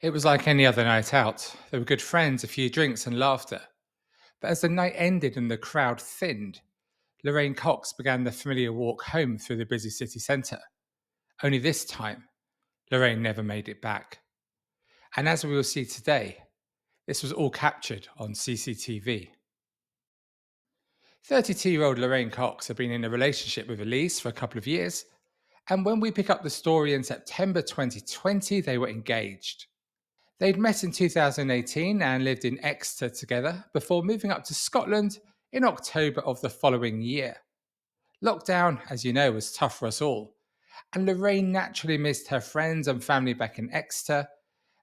It was like any other night out. There were good friends, a few drinks, and laughter. But as the night ended and the crowd thinned, Lorraine Cox began the familiar walk home through the busy city centre. Only this time, Lorraine never made it back. And as we will see today, this was all captured on CCTV. 32-year-old Lorraine Cox had been in a relationship with Elise for a couple of years, and when we pick up the story in September 2020, they were engaged. They'd met in 2018 and lived in Exeter together before moving up to Scotland in October of the following year. Lockdown, as you know, was tough for us all, and Lorraine naturally missed her friends and family back in Exeter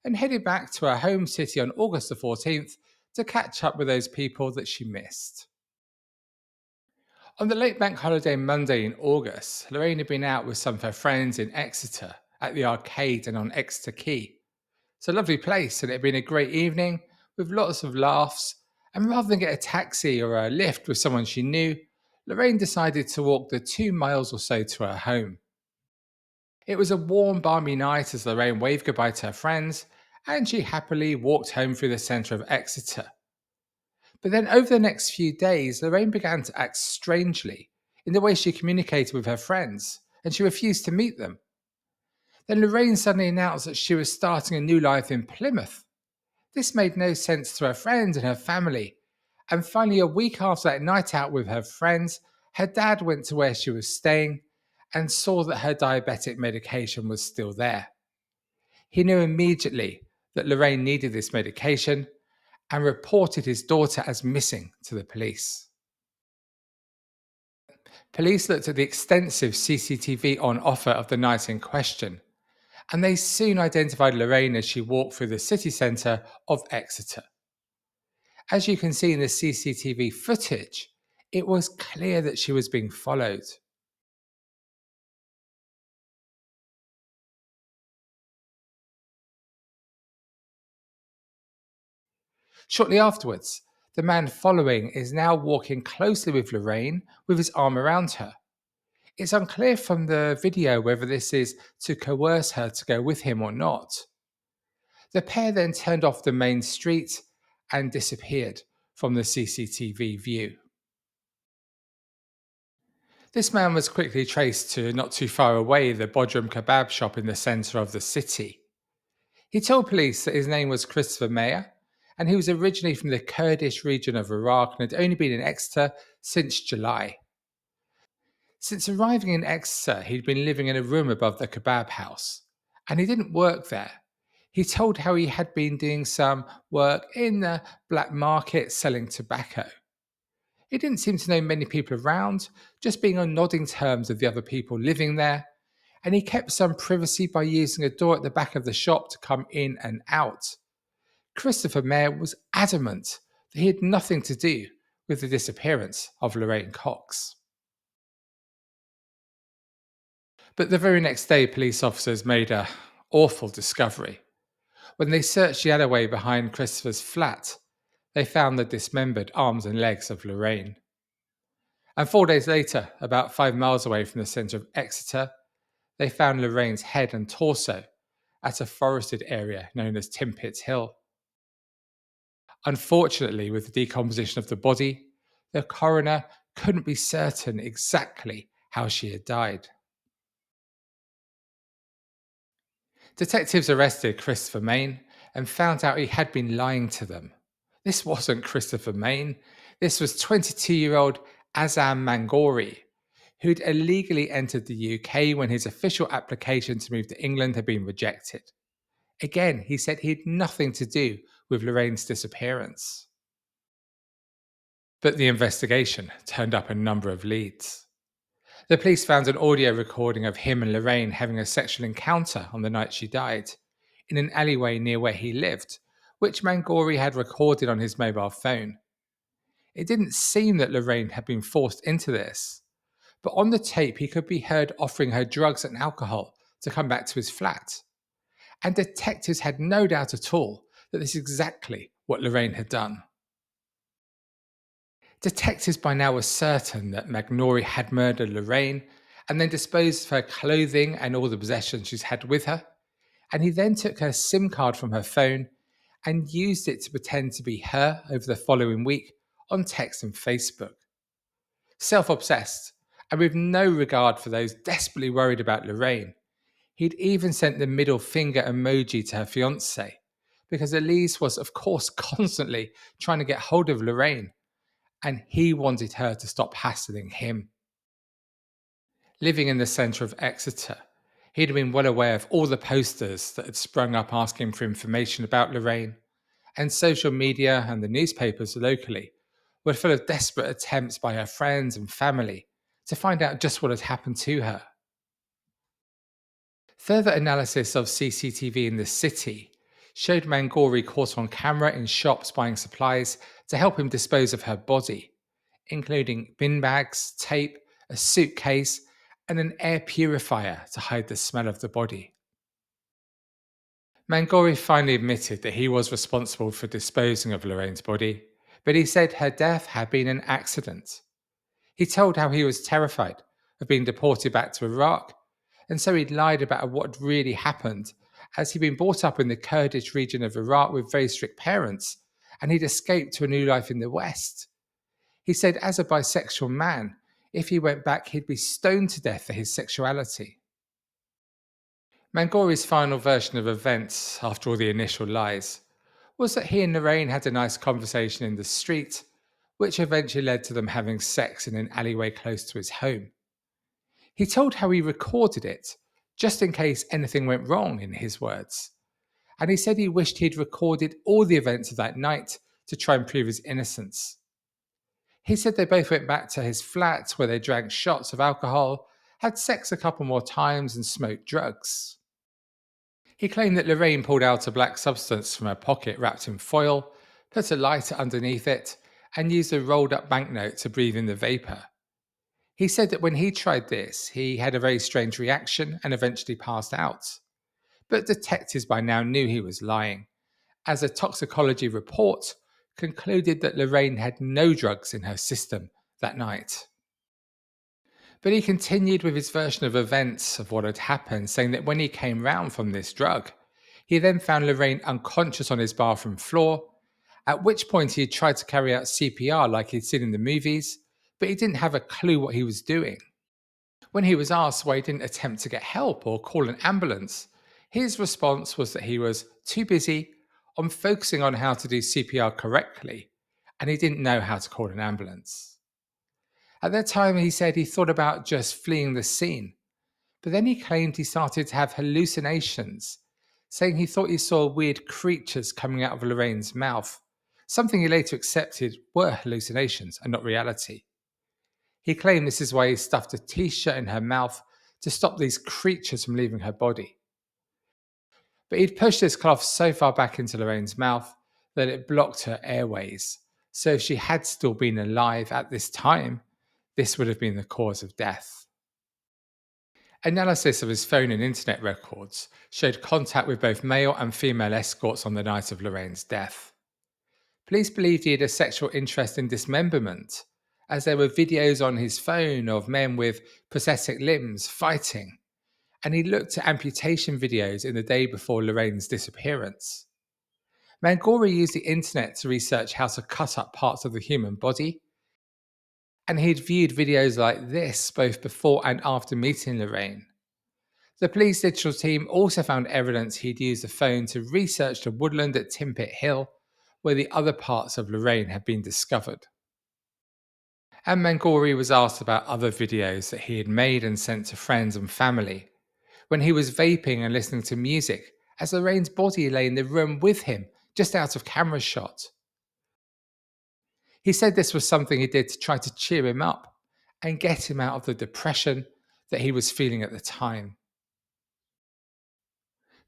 and headed back to her home city on August the 14th to catch up with those people that she missed. On the late bank holiday Monday in August, Lorraine had been out with some of her friends in Exeter at the arcade and on Exeter Quay. It's a lovely place and it had been a great evening with lots of laughs. And rather than get a taxi or a lift with someone she knew, Lorraine decided to walk the 2 miles or so to her home. It was a warm, balmy night as Lorraine waved goodbye to her friends and she happily walked home through the centre of Exeter. But then over the next few days, Lorraine began to act strangely in the way she communicated with her friends and she refused to meet them. Then Lorraine suddenly announced that she was starting a new life in Plymouth. This made no sense to her friends and her family. And finally, a week after that night out with her friends, her dad went to where she was staying and saw that her diabetic medication was still there. He knew immediately that Lorraine needed this medication and reported his daughter as missing to the police. Police looked at the extensive CCTV on offer of the night in question, and they soon identified Lorraine as she walked through the city centre of Exeter. As you can see in the CCTV footage, it was clear that she was being followed. Shortly afterwards, the man following is now walking closely with Lorraine with his arm around her. It's unclear from the video whether this is to coerce her to go with him or not. The pair then turned off the main street and disappeared from the CCTV view. This man was quickly traced to not too far away the Bodrum kebab shop in the centre of the city. He told police that his name was Christopher Mayer and he was originally from the Kurdish region of Iraq and had only been in Exeter since July. Since arriving in Exeter, he'd been living in a room above the kebab house, and he didn't work there. He told how he had been doing some work in the black market selling tobacco. He didn't seem to know many people around, just being on nodding terms with the other people living there, and he kept some privacy by using a door at the back of the shop to come in and out. Christopher Mayer was adamant that he had nothing to do with the disappearance of Lorraine Cox. But the very next day, police officers made a awful discovery. When they searched the alleyway behind Christopher's flat, they found the dismembered arms and legs of Lorraine. And 4 days later, about 5 miles away from the centre of Exeter, they found Lorraine's head and torso at a forested area known as Timpits Hill. Unfortunately, with the decomposition of the body, the coroner couldn't be certain exactly how she had died. Detectives arrested Christopher Main and found out he had been lying to them. This wasn't Christopher Main, this was 22-year-old Azam Mangori, who'd illegally entered the UK when his official application to move to England had been rejected. Again, he said he had nothing to do with Lorraine's disappearance. But the investigation turned up a number of leads. The police found an audio recording of him and Lorraine having a sexual encounter on the night she died, in an alleyway near where he lived, which Mangori had recorded on his mobile phone. It didn't seem that Lorraine had been forced into this, but on the tape he could be heard offering her drugs and alcohol to come back to his flat. And detectives had no doubt at all that this is exactly what Lorraine had done. Detectives by now were certain that Magnori had murdered Lorraine and then disposed of her clothing and all the possessions she's had with her, and he then took her SIM card from her phone and used it to pretend to be her over the following week on text and Facebook. Self obsessed, and with no regard for those desperately worried about Lorraine, he'd even sent the middle finger emoji to her fiance, because Elise was, of course, constantly trying to get hold of Lorraine, and he wanted her to stop hassling him. Living in the centre of Exeter, he'd been well aware of all the posters that had sprung up asking for information about Lorraine, and social media and the newspapers locally were full of desperate attempts by her friends and family to find out just what had happened to her. Further analysis of CCTV in the city showed Mangori caught on camera in shops buying supplies to help him dispose of her body, including bin bags, tape, a suitcase, and an air purifier to hide the smell of the body. Mangori finally admitted that he was responsible for disposing of Lorraine's body, but he said her death had been an accident. He told how he was terrified of being deported back to Iraq, and so he'd lied about what really happened, as he'd been brought up in the Kurdish region of Iraq with very strict parents, and he'd escaped to a new life in the West. He said, as a bisexual man, if he went back, he'd be stoned to death for his sexuality. Mangori's final version of events, after all the initial lies, was that he and Lorraine had a nice conversation in the street, which eventually led to them having sex in an alleyway close to his home. He told how he recorded it, just in case anything went wrong, in his words. And he said he wished he'd recorded all the events of that night to try and prove his innocence. He said they both went back to his flat where they drank shots of alcohol, had sex a couple more times, and smoked drugs. He claimed that Lorraine pulled out a black substance from her pocket wrapped in foil, put a lighter underneath it, and used a rolled up banknote to breathe in the vapour. He said that when he tried this, he had a very strange reaction and eventually passed out. But detectives by now knew he was lying, as a toxicology report concluded that Lorraine had no drugs in her system that night. But he continued with his version of events of what had happened, saying that when he came round from this drug, he then found Lorraine unconscious on his bathroom floor, at which point he had tried to carry out CPR like he'd seen in the movies, but he didn't have a clue what he was doing. When he was asked why he didn't attempt to get help or call an ambulance, his response was that he was too busy on focusing on how to do CPR correctly, and he didn't know how to call an ambulance. At that time, he said he thought about just fleeing the scene, but then he claimed he started to have hallucinations, saying he thought he saw weird creatures coming out of Lorraine's mouth, something he later accepted were hallucinations and not reality. He claimed this is why he stuffed a t shirt in her mouth to stop these creatures from leaving her body. But he'd pushed this cloth so far back into Lorraine's mouth that it blocked her airways. So if she had still been alive at this time, this would have been the cause of death. Analysis of his phone and internet records showed contact with both male and female escorts on the night of Lorraine's death. Police believed he had a sexual interest in dismemberment, as there were videos on his phone of men with prosthetic limbs fighting, and he looked at amputation videos in the day before Lorraine's disappearance. Mangori used the internet to research how to cut up parts of the human body, and he'd viewed videos like this both before and after meeting Lorraine. The police digital team also found evidence he'd used the phone to research the woodland at Timpit Hill, where the other parts of Lorraine had been discovered. And Mangori was asked about other videos that he had made and sent to friends and family, when he was vaping and listening to music as Lorraine's body lay in the room with him, just out of camera shot. He said this was something he did to try to cheer him up and get him out of the depression that he was feeling at the time.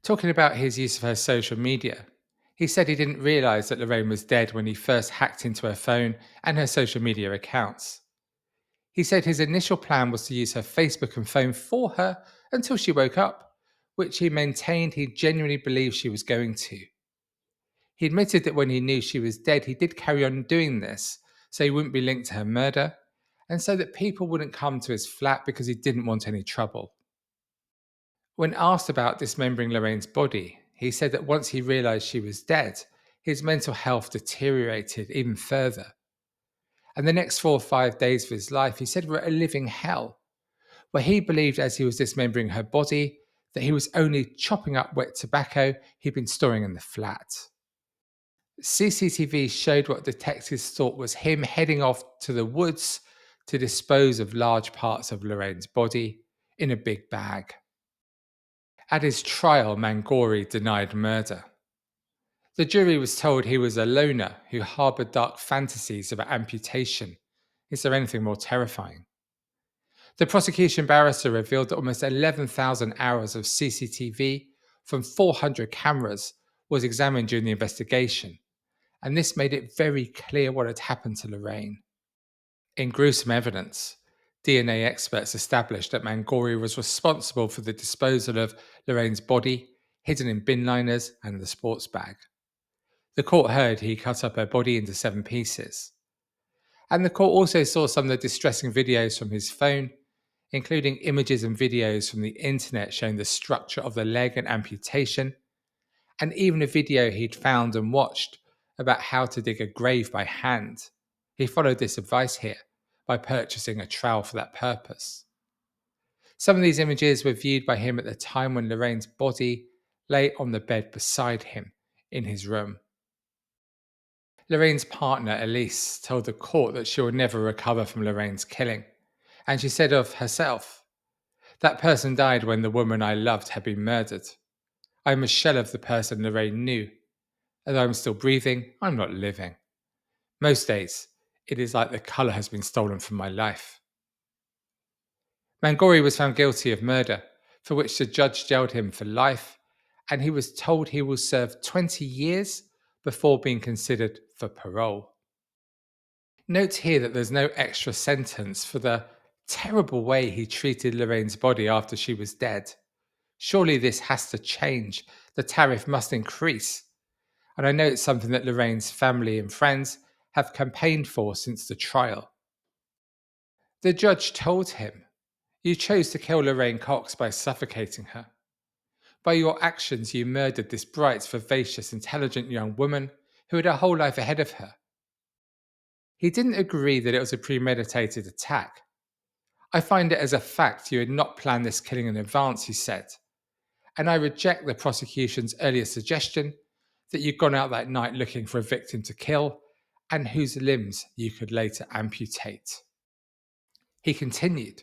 Talking about his use of her social media, he said he didn't realise that Lorraine was dead when he first hacked into her phone and her social media accounts. He said his initial plan was to use her Facebook and phone for her until she woke up, which he maintained he genuinely believed she was going to. He admitted that when he knew she was dead, he did carry on doing this so he wouldn't be linked to her murder, and so that people wouldn't come to his flat because he didn't want any trouble. When asked about dismembering Lorraine's body, he said that once he realised she was dead, his mental health deteriorated even further. And the next 4 or 5 days of his life, he said, were a living hell, where he believed as he was dismembering her body that he was only chopping up wet tobacco he'd been storing in the flat. CCTV showed what detectives thought was him heading off to the woods to dispose of large parts of Lorraine's body in a big bag. At his trial, Mangori denied murder. The jury was told he was a loner who harboured dark fantasies about amputation. Is there anything more terrifying? The prosecution barrister revealed that almost 11,000 hours of CCTV from 400 cameras was examined during the investigation, and this made it very clear what had happened to Lorraine. In gruesome evidence, DNA experts established that Mangori was responsible for the disposal of Lorraine's body, hidden in bin liners and the sports bag. The court heard he cut up her body into 7 pieces. And the court also saw some of the distressing videos from his phone, including images and videos from the internet showing the structure of the leg and amputation, and even a video he'd found and watched about how to dig a grave by hand. He followed this advice here by purchasing a trowel for that purpose. Some of these images were viewed by him at the time when Lorraine's body lay on the bed beside him in his room. Lorraine's partner, Elise, told the court that she will never recover from Lorraine's killing, and she said of herself, "That person died when the woman I loved had been murdered. I am a shell of the person Lorraine knew. Although I'm still breathing, I'm not living. Most days, it is like the colour has been stolen from my life." Mangori was found guilty of murder, for which the judge jailed him for life, and he was told he will serve 20 years before being considered for parole. Note here that there's no extra sentence for the terrible way he treated Lorraine's body after she was dead. Surely this has to change. The tariff must increase. And I know it's something that Lorraine's family and friends have campaigned for since the trial. The judge told him, "You chose to kill Lorraine Cox by suffocating her. By your actions, you murdered this bright, vivacious, intelligent young woman who had her whole life ahead of her." He didn't agree that it was a premeditated attack. "I find it as a fact you had not planned this killing in advance," he said, "and I reject the prosecution's earlier suggestion that you'd gone out that night looking for a victim to kill and whose limbs you could later amputate." He continued,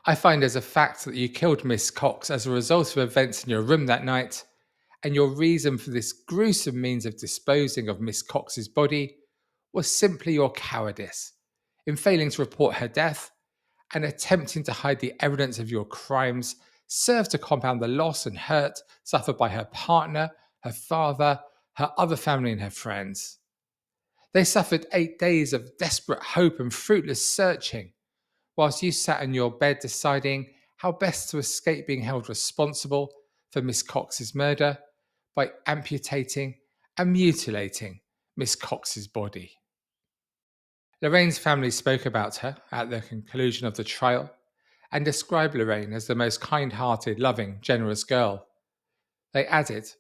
"I find as a fact that you killed Miss Cox as a result of events in your room that night, and your reason for this gruesome means of disposing of Miss Cox's body was simply your cowardice in failing to report her death and attempting to hide the evidence of your crimes served to compound the loss and hurt suffered by her partner, her father, her other family, and her friends. They suffered 8 days of desperate hope and fruitless searching, whilst you sat in your bed deciding how best to escape being held responsible for Miss Cox's murder by amputating and mutilating Miss Cox's body." Lorraine's family spoke about her at the conclusion of the trial and described Lorraine as the most kind-hearted, loving, generous girl. They added,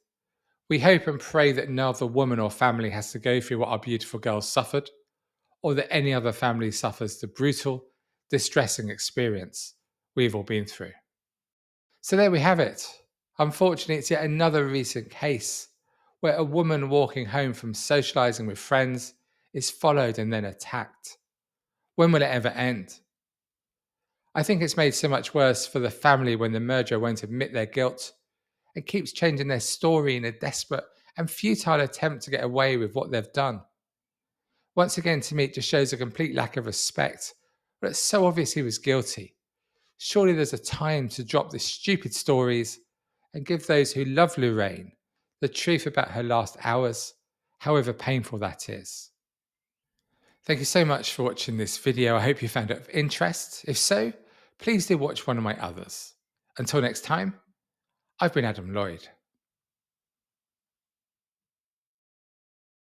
"We hope and pray that no other woman or family has to go through what our beautiful girl suffered, or that any other family suffers the brutal, distressing experience we've all been through." So there we have it. Unfortunately, it's yet another recent case where a woman walking home from socializing with friends is followed and then attacked. When will it ever end? I think it's made so much worse for the family when the murderer won't admit their guilt and keeps changing their story in a desperate and futile attempt to get away with what they've done. Once again, to me, it just shows a complete lack of respect. But it's so obvious he was guilty. Surely there's a time to drop these stupid stories and give those who love Lorraine the truth about her last hours, however painful that is. Thank you so much for watching this video. I hope you found it of interest. If so, please do watch one of my others. Until next time, I've been Adam Lloyd.